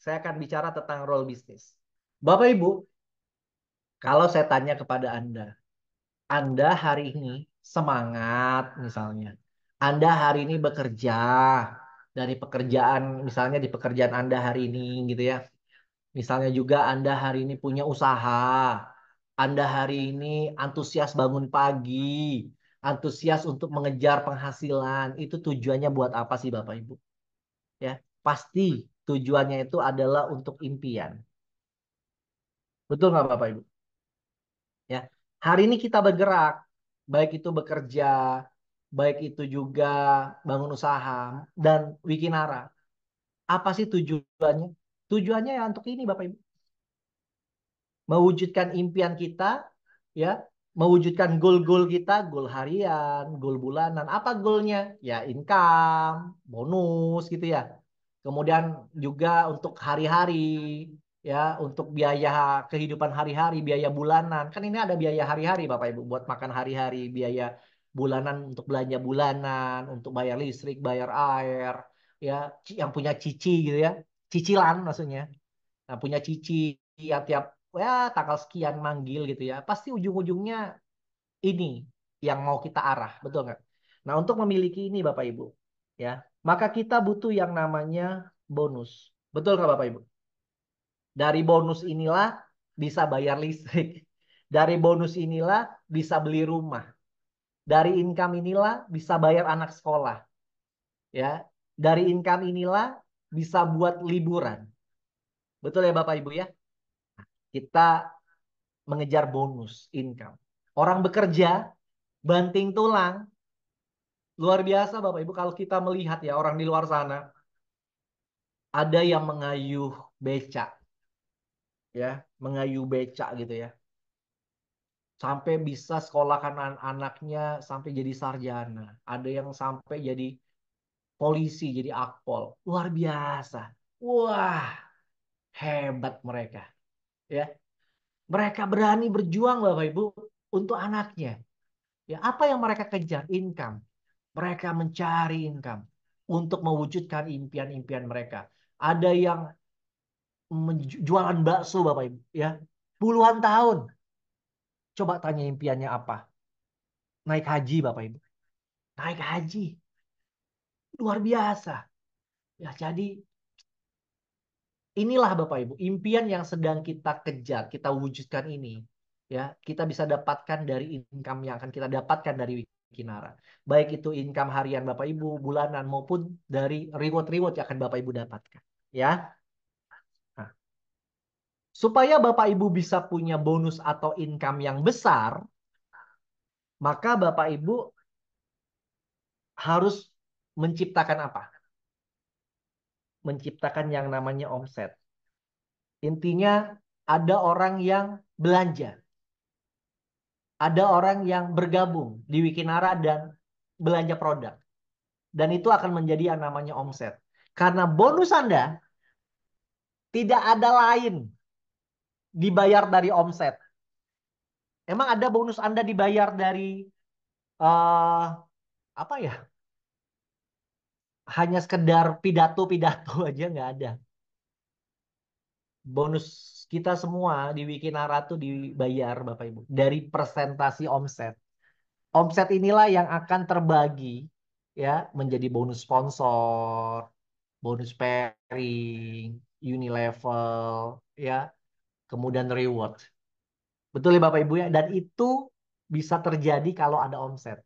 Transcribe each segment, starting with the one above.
Saya akan bicara tentang role bisnis. Bapak Ibu, kalau saya tanya kepada Anda hari ini semangat misalnya. Anda hari ini bekerja dari pekerjaan, misalnya di pekerjaan Anda hari ini gitu ya. Misalnya juga Anda hari ini punya usaha. Anda hari ini antusias bangun pagi, antusias untuk mengejar penghasilan. Itu tujuannya buat apa sih Bapak Ibu? Ya, pasti tujuannya itu adalah untuk impian. Betul nggak Bapak Ibu? Ya, hari ini kita bergerak, baik itu bekerja, baik itu juga bangun usaha dan Wikinara. Apa sih tujuannya? Tujuannya ya untuk ini Bapak Ibu, mewujudkan impian kita, ya, mewujudkan goal-goal kita, goal harian, goal bulanan. Apa goalnya? Ya income, bonus gitu ya. Kemudian juga untuk hari-hari, ya, untuk biaya kehidupan hari-hari, biaya bulanan. Kan ini ada biaya hari-hari Bapak Ibu buat makan hari-hari, biaya bulanan untuk belanja bulanan, untuk bayar listrik, bayar air, ya, yang punya cici gitu ya. Cicilan maksudnya. Nah, punya cici yang tiap ya tanggal sekian manggil gitu ya. Pasti ujung-ujungnya ini yang mau kita arah, betul nggak? Nah, untuk memiliki ini Bapak Ibu, ya, maka kita butuh yang namanya bonus. Betul nggak Bapak Ibu? Dari bonus inilah bisa bayar listrik. Dari bonus inilah bisa beli rumah. Dari income inilah bisa bayar anak sekolah, ya. Dari income inilah bisa buat liburan. Betul ya Bapak Ibu ya? Kita mengejar bonus income. Orang bekerja, banting tulang, luar biasa Bapak Ibu kalau kita melihat ya orang di luar sana, ada yang mengayuh becak ya, mengayuh becak gitu ya. Sampai bisa sekolahkan anaknya sampai jadi sarjana. Ada yang sampai jadi polisi, jadi akpol. Luar biasa. Wah, hebat mereka ya. Mereka berani berjuang Bapak Ibu untuk anaknya. Ya, apa yang mereka kejar? Income. Mereka mencari income untuk mewujudkan impian-impian mereka. Ada yang jualan bakso, Bapak Ibu, ya. Puluhan tahun. Coba tanya impiannya apa? Naik haji, Bapak Ibu. Naik haji. Luar biasa. Ya, jadi inilah Bapak Ibu, impian yang sedang kita kejar, kita wujudkan ini. Ya, kita bisa dapatkan dari income yang akan kita dapatkan dari Wikinara. Baik itu income harian Bapak Ibu, bulanan maupun dari reward-reward yang akan Bapak Ibu dapatkan. Ya. Nah, supaya Bapak Ibu bisa punya bonus atau income yang besar, maka Bapak Ibu harus menciptakan apa? Menciptakan yang namanya omset. Intinya ada orang yang belanja, ada orang yang bergabung di Wikinara dan belanja produk. Dan itu akan menjadi yang namanya omset. Karena bonus Anda tidak ada lain dibayar dari omset. Emang ada bonus Anda dibayar dari eh apa ya? Hanya sekedar pidato-pidato aja nggak ada. Bonus kita semua di Wikinara tuh dibayar Bapak Ibu dari presentasi omset. Omset inilah yang akan terbagi ya menjadi bonus sponsor, bonus pairing, Unilevel, ya, kemudian reward. Betul ya Bapak Ibu ya? Dan itu bisa terjadi kalau ada omset.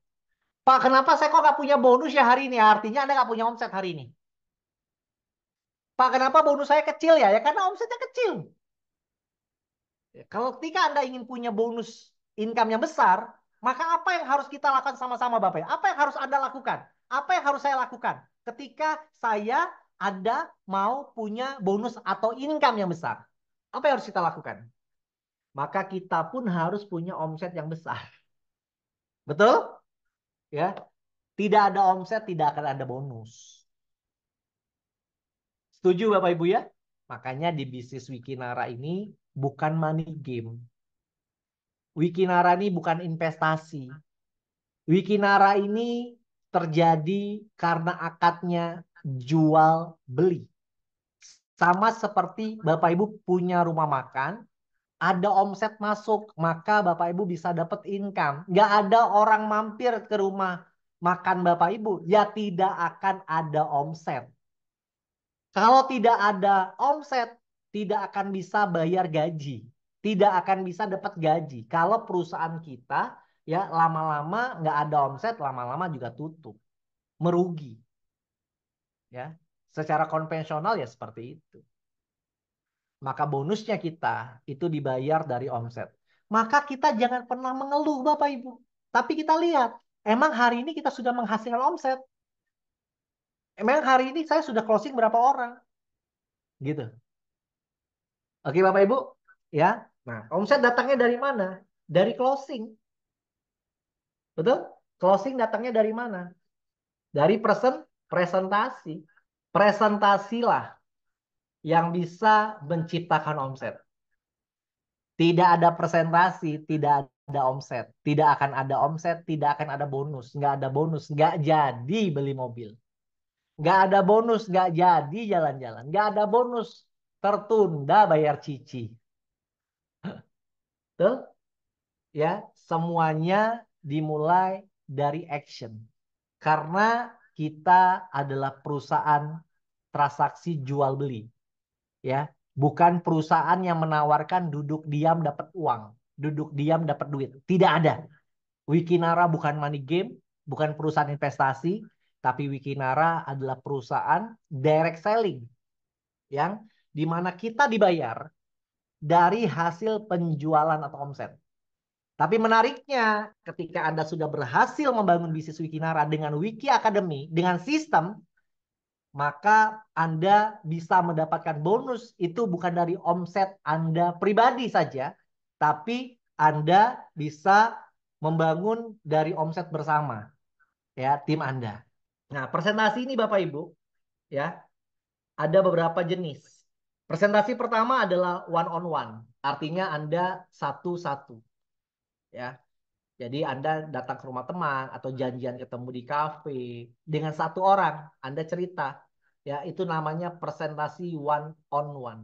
Pak, kenapa saya kok nggak punya bonus ya hari ini? Artinya Anda nggak punya omset hari ini. Pak, kenapa bonus saya kecil ya? Ya karena omsetnya kecil. Ya, kalau ketika Anda ingin punya bonus income yang besar, maka apa yang harus kita lakukan sama-sama Bapak? Apa yang harus Anda lakukan? Apa yang harus saya lakukan? Ketika saya Anda mau punya bonus atau income yang besar. Apa yang harus kita lakukan? Maka kita pun harus punya omset yang besar. Betul? Ya. Tidak ada omset, tidak akan ada bonus. Setuju Bapak Ibu ya? Makanya di bisnis Wikinara ini bukan money game. Wikinara ini bukan investasi. Wikinara ini terjadi karena akadnya jual beli. Sama seperti Bapak Ibu punya rumah makan, ada omset masuk, maka Bapak Ibu bisa dapat income. Nggak ada orang mampir ke rumah makan Bapak Ibu, ya tidak akan ada omset. Kalau tidak ada omset, tidak akan bisa bayar gaji. Tidak akan bisa dapat gaji. Kalau perusahaan kita ya lama-lama nggak ada omset, lama-lama juga tutup. Merugi. Ya, secara konvensional ya seperti itu. Maka bonusnya kita itu dibayar dari omset. Maka kita jangan pernah mengeluh Bapak Ibu. Tapi kita lihat, emang hari ini kita sudah menghasilkan omset. Emang hari ini saya sudah closing berapa orang? Gitu. Oke Bapak Ibu, ya. Nah, omset datangnya dari mana? Dari closing. Betul? Closing datangnya dari mana? Dari presentasi. Presentasilah yang bisa menciptakan omset. Tidak ada presentasi, tidak ada omset. Tidak akan ada omset, tidak akan ada bonus. Nggak ada bonus, nggak jadi beli mobil. Nggak ada bonus, nggak jadi jalan-jalan. Nggak ada bonus, tertunda bayar cici. Tuh, ya, semuanya dimulai dari action. Karena kita adalah perusahaan transaksi jual beli, ya. Bukan perusahaan yang menawarkan duduk diam dapat uang, duduk diam dapat duit. Tidak ada. Wikinara bukan money game, bukan perusahaan investasi, tapi Wikinara adalah perusahaan direct selling yang dimana kita dibayar dari hasil penjualan atau omset. Tapi menariknya, ketika Anda sudah berhasil membangun bisnis Wikinara dengan Wiki Academy, dengan sistem, maka Anda bisa mendapatkan bonus itu bukan dari omset Anda pribadi saja, tapi Anda bisa membangun dari omset bersama, ya, tim Anda. Nah, presentasi ini Bapak Ibu, ya, ada beberapa jenis. Presentasi pertama adalah one on one, artinya Anda satu-satu, ya. Jadi Anda datang ke rumah teman atau janjian ketemu di kafe dengan satu orang, Anda cerita. Ya, itu namanya presentasi one on one,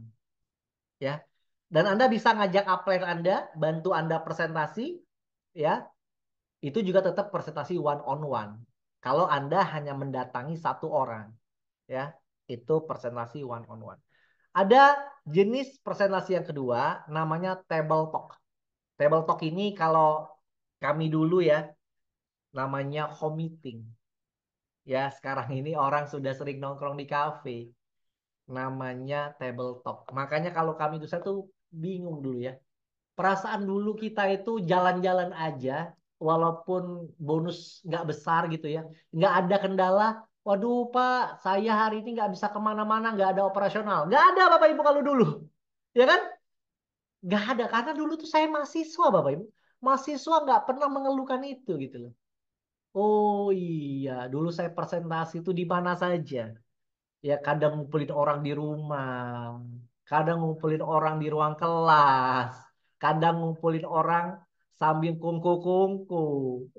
ya. Dan Anda bisa ngajak upline Anda, bantu Anda presentasi, ya. Itu juga tetap presentasi one on one. Kalau Anda hanya mendatangi satu orang, ya. Itu presentasi one on one. Ada jenis presentasi yang kedua namanya table talk. Table talk ini kalau kami dulu ya namanya home meeting. Ya, sekarang ini orang sudah sering nongkrong di kafe. Namanya table talk. Makanya kalau kami itu saya tuh bingung dulu ya. Perasaan dulu kita itu jalan-jalan aja, walaupun bonus nggak besar gitu ya. Nggak ada kendala. Waduh Pak, saya hari ini nggak bisa kemana-mana, nggak ada operasional. Nggak ada Bapak Ibu kalau dulu. Ya kan? Nggak ada. Karena dulu tuh saya mahasiswa Bapak Ibu. Mahasiswa nggak pernah mengeluhkan itu gitu loh. Oh iya, dulu saya presentasi itu di mana saja. Ya kadang ngumpulin orang di rumah, kadang ngumpulin orang di ruang kelas, kadang ngumpulin orang sambil kungku-kungku.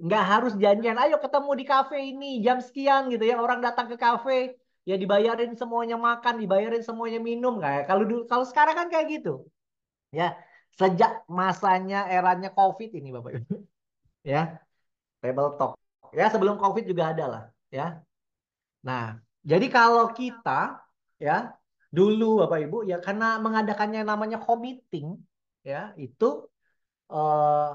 Nggak harus janjian, ayo ketemu di kafe ini jam sekian gitu ya. Orang datang ke kafe, ya dibayarin semuanya makan, dibayarin semuanya minum. Kayak kalau dulu, kalau sekarang kan kayak gitu. Ya, sejak masanya eranya COVID ini Bapak Ibu. Ya, table talk. Ya sebelum COVID juga ada lah. Ya, nah, jadi kalau kita ya dulu Bapak Ibu ya karena mengadakannya namanya committing ya itu eh,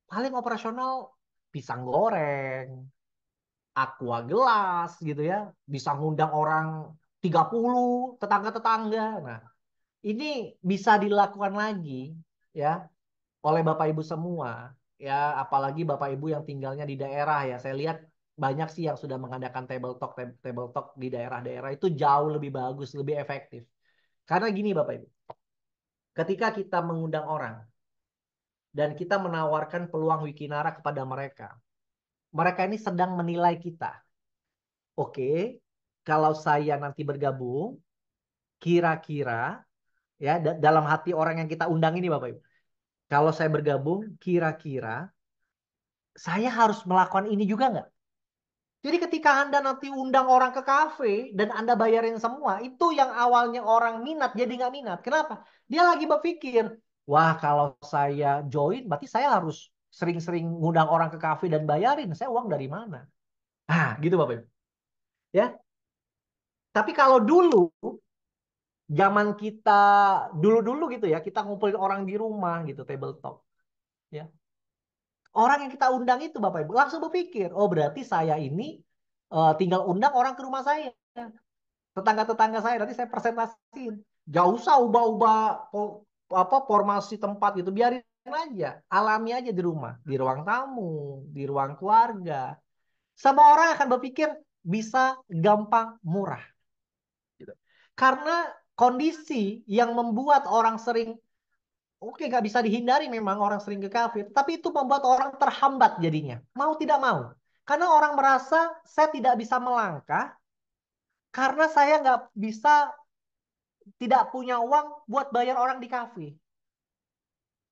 paling operasional pisang goreng, aqua gelas gitu ya, bisa ngundang orang 30 tetangga-tetangga. Nah, ini bisa dilakukan lagi ya oleh Bapak Ibu semua ya apalagi Bapak Ibu yang tinggalnya di daerah ya saya lihat banyak sih yang sudah mengadakan table talk di daerah-daerah itu jauh lebih bagus lebih efektif karena gini Bapak Ibu ketika kita mengundang orang dan kita menawarkan peluang Wikinara kepada mereka mereka ini sedang menilai kita oke kalau saya nanti bergabung kira-kira ya dalam hati orang yang kita undang ini Bapak Ibu kalau saya bergabung kira-kira saya harus melakukan ini juga nggak? Jadi ketika Anda nanti undang orang ke kafe dan Anda bayarin semua, itu yang awalnya orang minat jadi nggak minat. Kenapa? Dia lagi berpikir, wah kalau saya join berarti saya harus sering-sering ngundang orang ke kafe dan bayarin. Saya uang dari mana? Ah, gitu Bapak Ibu. Ya. Tapi kalau dulu, zaman kita dulu-dulu gitu ya, kita ngumpulin orang di rumah gitu, table talk. Ya. Orang yang kita undang itu Bapak Ibu langsung berpikir, oh berarti saya ini tinggal undang orang ke rumah saya. Tetangga-tetangga saya nanti saya presentasiin. Gak usah ubah-ubah apa formasi tempat gitu, biarin aja, alami aja di rumah, di ruang tamu, di ruang keluarga. Semua orang akan berpikir bisa gampang murah gitu. Karena kondisi yang membuat orang sering, oke nggak bisa dihindari memang orang sering ke kafe, tapi itu membuat orang terhambat jadinya, mau tidak mau. Karena orang merasa saya tidak bisa melangkah karena saya nggak bisa, tidak punya uang buat bayar orang di kafe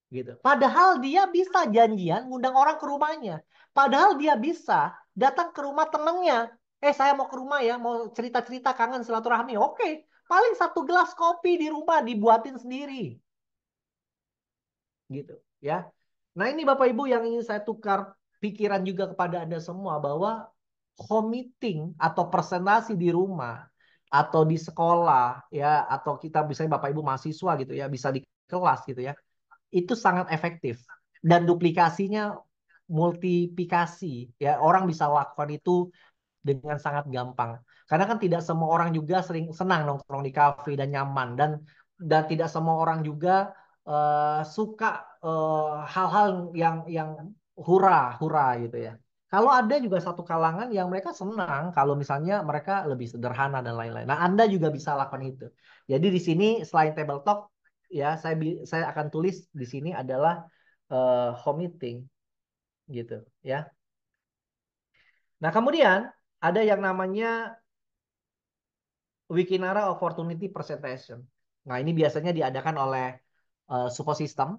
gitu. Padahal dia bisa janjian ngundang orang ke rumahnya. Padahal dia bisa datang ke rumah temennya. Saya mau ke rumah ya, mau cerita-cerita kangen silaturahmi. Oke, paling satu gelas kopi di rumah dibuatin sendiri gitu ya. Nah, ini Bapak Ibu yang ingin saya tukar pikiran juga kepada Anda semua bahwa home meeting atau presentasi di rumah atau di sekolah ya, atau kita misalnya Bapak Ibu mahasiswa gitu ya, bisa di kelas gitu ya. Itu sangat efektif dan duplikasinya multiplikasi ya, orang bisa lakukan itu dengan sangat gampang. Karena kan tidak semua orang juga sering senang nongkrong di kafe dan nyaman, dan tidak semua orang juga suka hal-hal yang hura hura gitu ya. Kalau ada juga satu kalangan yang mereka senang kalau misalnya mereka lebih sederhana dan lain-lain. Nah, Anda juga bisa lakukan itu. Jadi di sini selain table talk ya, saya akan tulis di sini adalah home meeting gitu ya. Nah, kemudian ada yang namanya Wikinara Opportunity Presentation. Nah, ini biasanya diadakan oleh Support System,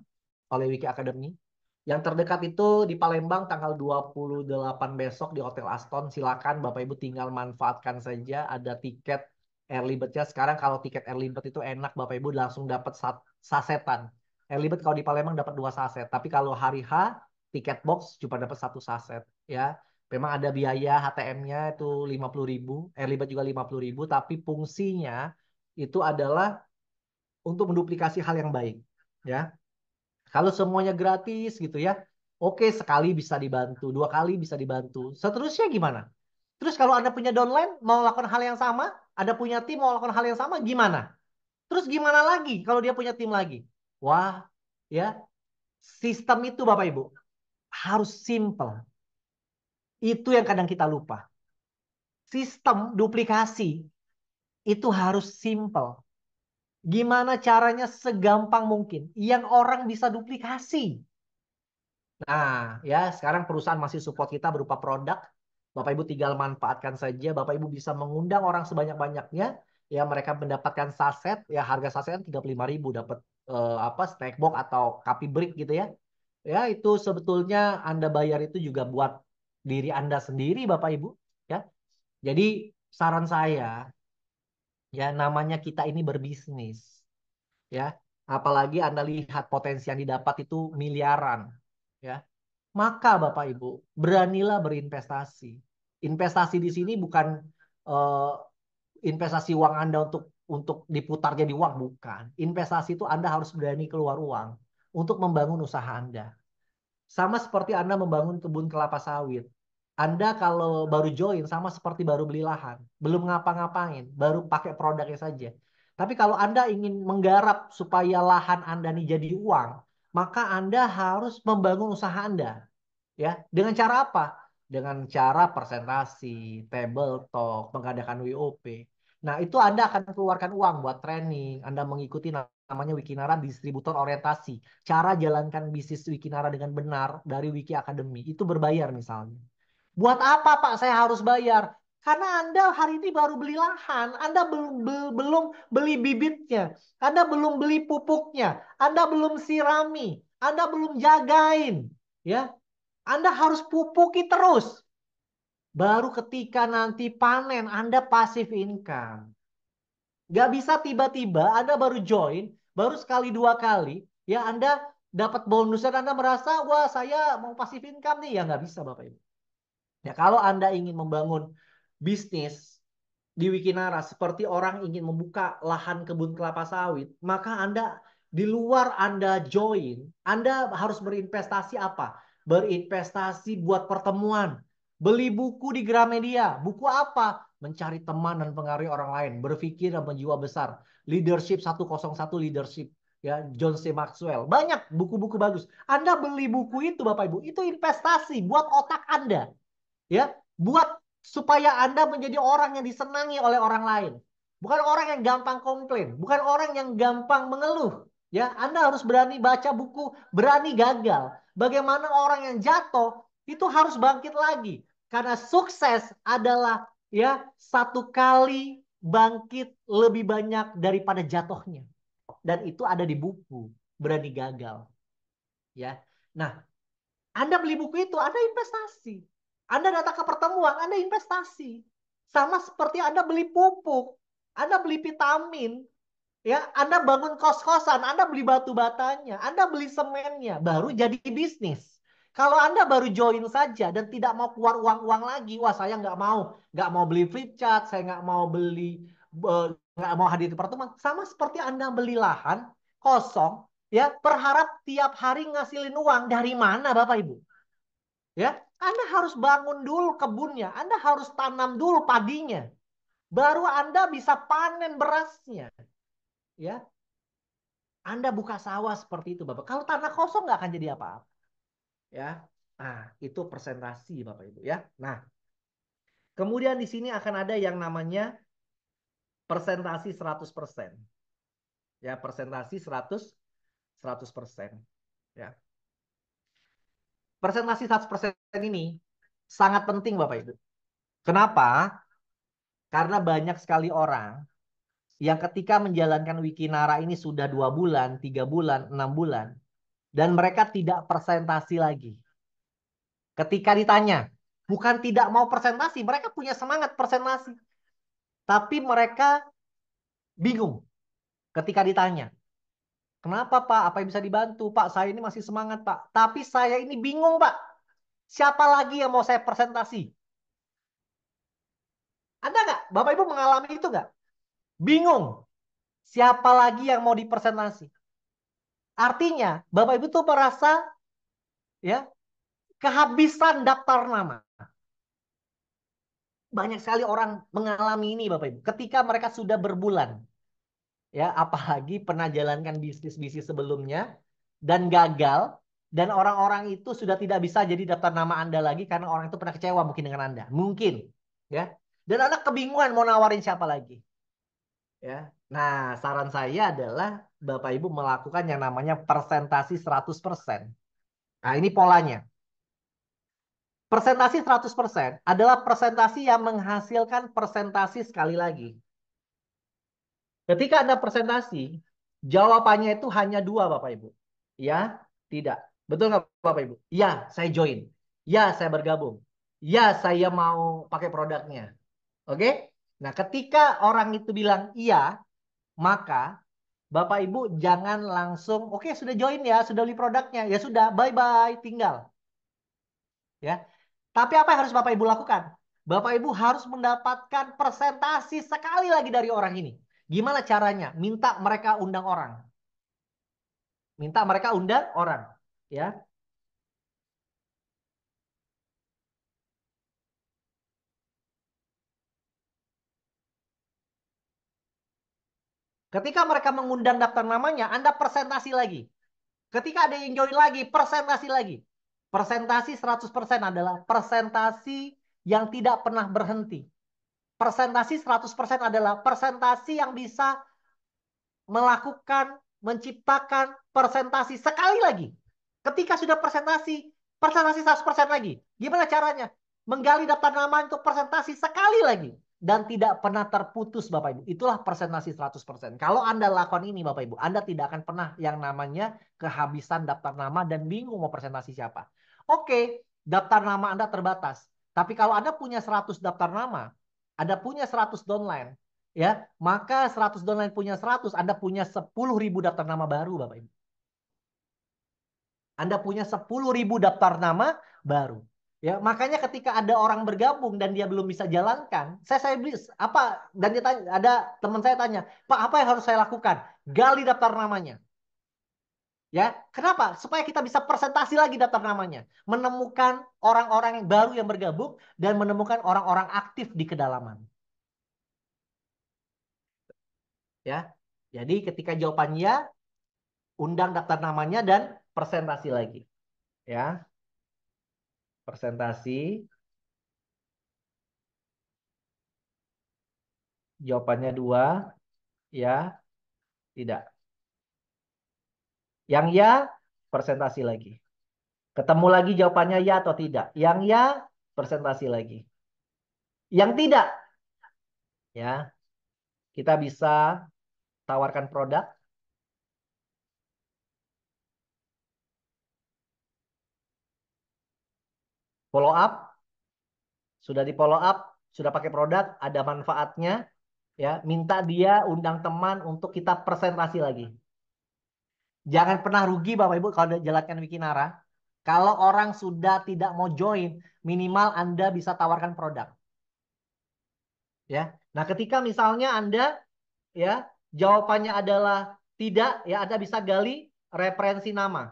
oleh Wiki Academy. Yang terdekat itu di Palembang tanggal 28 besok di Hotel Aston. Silakan Bapak Ibu tinggal manfaatkan saja. Ada tiket early bird-nya. Sekarang kalau tiket early bird itu enak Bapak Ibu langsung dapat sasetan. Early bird kalau di Palembang dapat 2 saset. Tapi kalau hari H tiket box cuma dapat 1 saset. Ya, memang ada biaya HTM-nya itu 50.000, early bird juga 50.000. Tapi fungsinya itu adalah untuk menduplikasi hal yang baik. Ya, kalau semuanya gratis gitu ya, oke sekali bisa dibantu, 2 kali bisa dibantu. Seterusnya gimana? Terus kalau Anda punya downline mau lakukan hal yang sama, Anda punya tim mau lakukan hal yang sama, gimana? Terus gimana lagi kalau dia punya tim lagi? Wah, ya, sistem itu Bapak Ibu harus simple. Itu yang kadang kita lupa. Sistem duplikasi itu harus simple. Gimana caranya segampang mungkin yang orang bisa duplikasi. Nah, ya sekarang perusahaan masih support kita berupa produk. Bapak Ibu tinggal manfaatkan saja. Bapak Ibu bisa mengundang orang sebanyak-banyaknya. Ya mereka mendapatkan saset. Ya harga saset kan 35.000 dapat apa snack box atau kopi break gitu ya. Ya itu sebetulnya Anda bayar itu juga buat diri Anda sendiri Bapak Ibu. Ya. Jadi saran saya ya namanya kita ini berbisnis. Ya. Apalagi Anda lihat potensi yang didapat itu miliaran. Ya. Maka Bapak Ibu, beranilah berinvestasi. Investasi di sini bukan eh, investasi uang Anda untuk diputar jadi uang, bukan. Investasi itu Anda harus berani keluar uang untuk membangun usaha Anda. Sama seperti Anda membangun kebun kelapa sawit. Anda kalau baru join sama seperti baru beli lahan, belum ngapa-ngapain, baru pakai produknya saja. Tapi kalau Anda ingin menggarap supaya lahan Anda ini jadi uang, maka Anda harus membangun usaha Anda. Ya, dengan cara apa? Dengan cara presentasi, table talk, mengadakan WOP. Nah, itu Anda akan keluarkan uang buat training. Anda mengikuti namanya Wikinara distributor orientasi. Cara jalankan bisnis Wikinara dengan benar dari Wiki Academy. Itu berbayar misalnya. Buat apa, Pak? Saya harus bayar. Karena Anda hari ini baru beli lahan. Anda belum beli bibitnya. Anda belum beli pupuknya. Anda belum sirami. Anda belum jagain. Ya, anda harus pupuki terus. Baru ketika nanti panen, Anda passive income. Nggak bisa tiba-tiba Anda baru join, baru sekali dua kali, ya Anda dapat bonus dan Anda merasa, wah saya mau passive income nih. Ya nggak bisa Bapak Ibu. Ya kalau Anda ingin membangun bisnis di Wikinara seperti orang ingin membuka lahan kebun kelapa sawit, maka Anda di luar Anda join, Anda harus berinvestasi apa? Berinvestasi buat pertemuan, beli buku di Gramedia. Buku apa? Mencari teman dan pengaruhi orang lain, berpikir dan berjiwa besar. Leadership 101 leadership ya John C. Maxwell. Banyak buku-buku bagus. Anda beli buku itu Bapak Ibu, itu investasi buat otak Anda ya, buat supaya Anda menjadi orang yang disenangi oleh orang lain. Bukan orang yang gampang komplain, bukan orang yang gampang mengeluh. Ya, Anda harus berani baca buku, berani gagal. Bagaimana orang yang jatuh itu harus bangkit lagi. Karena sukses adalah ya satu kali bangkit lebih banyak daripada jatuhnya. Dan itu ada di buku, berani gagal. Ya. Nah, Anda beli buku itu, Anda investasi. Anda datang ke pertemuan, Anda investasi. Sama seperti Anda beli pupuk, Anda beli vitamin, ya, Anda bangun kos-kosan, Anda beli batu batanya, Anda beli semennya, baru jadi bisnis. Kalau Anda baru join saja dan tidak mau keluar uang-uang lagi, wah saya nggak mau beli flip chart, saya nggak mau beli, eh, nggak mau hadir di pertemuan. Sama seperti Anda beli lahan kosong, ya, berharap tiap hari ngasilin uang dari mana, Bapak Ibu? Ya, Anda harus bangun dulu kebunnya, Anda harus tanam dulu padinya, baru Anda bisa panen berasnya. Ya, Anda buka sawah seperti itu, Bapak. Kalau tanah kosong nggak akan jadi apa-apa. Ya, nah itu presentasi, Bapak Ibu. Ya, nah kemudian di sini akan ada yang namanya presentasi 100%. Ya, presentasi 100%. Ya, presentasi 100% ini sangat penting, Bapak Ibu. Kenapa? Karena banyak sekali orang yang ketika menjalankan Wikinara ini sudah 2 bulan, 3 bulan, 6 bulan, dan mereka tidak presentasi lagi. Ketika ditanya, bukan tidak mau presentasi, mereka punya semangat presentasi, tapi mereka bingung ketika ditanya. Kenapa Pak? Apa yang bisa dibantu? Pak, saya ini masih semangat Pak, tapi saya ini bingung Pak. Siapa lagi yang mau saya presentasi? Ada nggak? Bapak Ibu mengalami itu nggak? Bingung. Siapa lagi yang mau dipresentasi? Artinya, Bapak Ibu tuh merasa ya kehabisan daftar nama. Banyak sekali orang mengalami ini Bapak Ibu. Ketika mereka sudah berbulan, ya apalagi pernah jalankan bisnis-bisnis sebelumnya dan gagal, dan orang-orang itu sudah tidak bisa jadi daftar nama Anda lagi karena orang itu pernah kecewa mungkin dengan Anda. Mungkin, ya. Dan Anda kebingungan mau nawarin siapa lagi, ya. Nah, saran saya adalah Bapak Ibu melakukan yang namanya presentasi 100%. Nah, ini polanya. Presentasi 100% adalah presentasi yang menghasilkan presentasi sekali lagi. Ketika Anda presentasi, jawabannya itu hanya dua, Bapak Ibu. Ya, tidak. Betul nggak, Bapak Ibu? Ya, saya join. Ya, saya bergabung. Ya, saya mau pakai produknya. Oke? Nah, ketika orang itu bilang iya, maka Bapak Ibu jangan langsung, oke sudah join ya, sudah beli produknya. Ya sudah, bye-bye, tinggal. Ya. Tapi apa yang harus Bapak Ibu lakukan? Bapak Ibu harus mendapatkan presentasi sekali lagi dari orang ini. Gimana caranya? Minta mereka undang orang. Minta mereka undang orang. Ya. Ketika mereka mengundang daftar namanya, Anda presentasi lagi. Ketika ada yang join lagi, presentasi lagi. Presentasi 100% adalah presentasi yang tidak pernah berhenti. Presentasi 100% adalah presentasi yang bisa melakukan, menciptakan presentasi sekali lagi. Ketika sudah presentasi, presentasi 100% lagi. Gimana caranya? Menggali daftar nama untuk presentasi sekali lagi. Dan tidak pernah terputus Bapak Ibu. Itulah presentasi 100%. Kalau Anda lakukan ini Bapak Ibu, Anda tidak akan pernah yang namanya kehabisan daftar nama dan bingung mau presentasi siapa. Oke, daftar nama Anda terbatas. Tapi kalau Anda punya 100 daftar nama, Anda punya 100 downline, ya, maka 100 downline punya 100, Anda punya 10.000 daftar nama baru, Bapak Ibu. Anda punya 10.000 daftar nama baru. Ya, makanya ketika ada orang bergabung dan dia belum bisa jalankan, saya beli apa dan dia tanya, ada teman saya tanya, "Pak, apa yang harus saya lakukan?" Gali daftar namanya. Ya, kenapa? Supaya kita bisa presentasi lagi daftar namanya, menemukan orang-orang yang baru yang bergabung dan menemukan orang-orang aktif di kedalaman. Ya, jadi ketika jawabannya, undang daftar namanya dan presentasi lagi. Ya, presentasi. Jawabannya dua, ya, tidak. Yang ya, presentasi lagi. Ketemu lagi jawabannya ya atau tidak. Yang ya, presentasi lagi. Yang tidak, ya, kita bisa tawarkan produk, follow up, sudah di follow up, sudah pakai produk, ada manfaatnya, ya, minta dia undang teman untuk kita presentasi lagi. Jangan pernah rugi Bapak Ibu kalau jalankan Wikinara. Kalau orang sudah tidak mau join, minimal Anda bisa tawarkan produk. Ya. Nah, ketika misalnya Anda, ya, jawabannya adalah tidak, ya, Anda bisa gali referensi nama.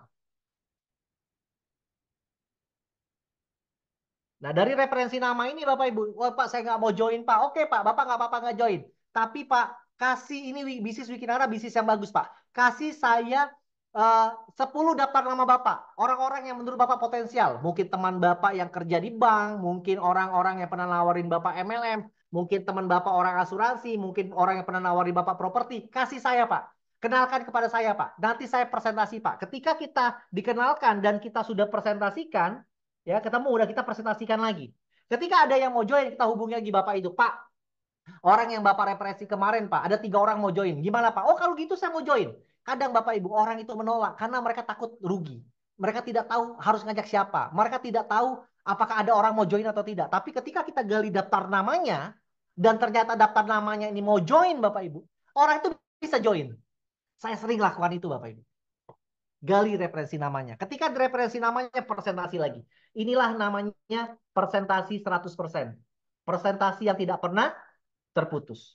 Nah, dari referensi nama ini Bapak Ibu, wah Pak saya nggak mau join Pak. Oke Pak, Bapak nggak apa-apa nggak join. Tapi Pak, kasih ini bisnis Wikinara, bisnis yang bagus Pak. Kasih saya eh, 10 daftar nama Bapak. Orang-orang yang menurut Bapak potensial. Mungkin teman Bapak yang kerja di bank, mungkin orang-orang yang pernah nawarin Bapak MLM, mungkin teman Bapak orang asuransi, mungkin orang yang pernah nawarin Bapak properti. Kasih saya Pak. Kenalkan kepada saya Pak. Nanti saya presentasi Pak. Ketika kita dikenalkan dan kita sudah presentasikan, ya, ketemu udah kita presentasikan lagi. Ketika ada yang mau join, kita hubungi lagi Bapak itu. Pak, orang yang Bapak referensi kemarin, Pak, ada 3 orang mau join. Gimana Pak? Oh, kalau gitu saya mau join. Kadang Bapak Ibu, orang itu menolak karena mereka takut rugi. Mereka tidak tahu harus ngajak siapa. Mereka tidak tahu apakah ada orang mau join atau tidak. Tapi ketika kita gali daftar namanya, dan ternyata daftar namanya ini mau join Bapak Ibu, orang itu bisa join. Saya sering lakukan itu Bapak Ibu. Gali referensi namanya. Ketika referensi namanya, presentasi lagi. Inilah namanya presentasi 100%. Presentasi yang tidak pernah terputus.